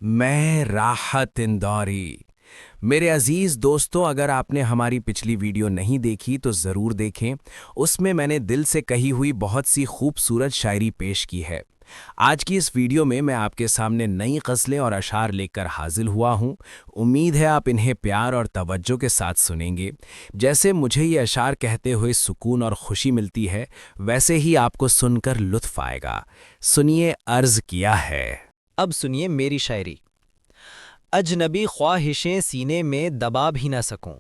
میں راحت اندوری۔ میرے عزیز دوستو، اگر آپ نے ہماری پچھلی ویڈیو نہیں دیکھی تو ضرور دیکھیں۔ اس میں میں نے دل سے کہی ہوئی بہت سی خوبصورت شاعری پیش کی ہے۔ آج کی اس ویڈیو میں آپ کے سامنے نئی غزلیں اور اشعار لے کر حاضر ہوا ہوں۔ امید ہے آپ انہیں پیار اور توجہ کے ساتھ سنیں گے۔ جیسے مجھے یہ اشعار کہتے ہوئے سکون اور خوشی ملتی ہے، ویسے ہی آپ کو سن کر لطف آئے گا۔ سنیے، عرض کیا ہے۔ اب سنیے میری شاعری۔ اجنبی خواہشیں سینے میں دبا بھی نہ سکوں،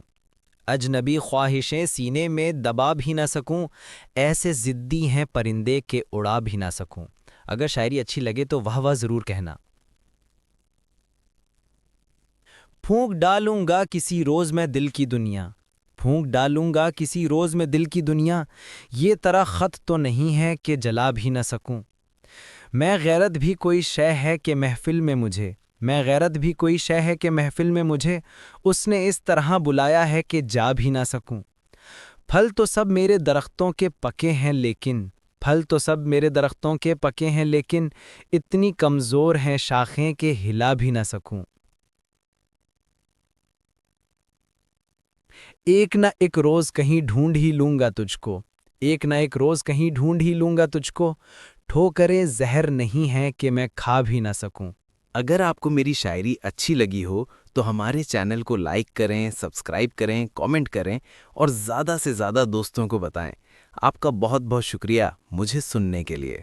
اجنبی خواہشیں سینے میں دبا بھی نہ سکوں، ایسے ضدی ہیں پرندے کے اڑا بھی نہ سکوں۔ اگر شاعری اچھی لگے تو واہ واہ ضرور کہنا۔ پھونک ڈالوں گا کسی روز میں دل کی دنیا، پھونک ڈالوں گا کسی روز میں دل کی دنیا، یہ طرح خط تو نہیں ہے کہ جلا بھی نہ سکوں۔ میں غیرت بھی کوئی شے ہے کہ محفل میں مجھے، میں غیرت بھی کوئی شے ہے کہ محفل میں مجھے اس نے اس طرح بلایا ہے کہ جا بھی نہ سکوں۔ پھل تو سب میرے درختوں کے پکے ہیں لیکن، پھل تو سب میرے درختوں کے پکے ہیں لیکن اتنی کمزور ہیں شاخیں کہ ہلا بھی نہ سکوں۔ ایک نہ ایک روز کہیں ڈھونڈ ہی لوں گا تجھ کو، ایک نہ ایک روز کہیں ڈھونڈ ہی لوں گا تجھ کو، ٹھوکریں زہر نہیں ہیں کہ میں کھا بھی نہ سکوں۔ اگر آپ کو میری شاعری اچھی لگی ہو تو ہمارے چینل کو لائک کریں، سبسکرائب کریں، کامنٹ کریں اور زیادہ سے زیادہ دوستوں کو بتائیں۔ آپ کا بہت بہت شکریہ مجھے سننے کے لیے۔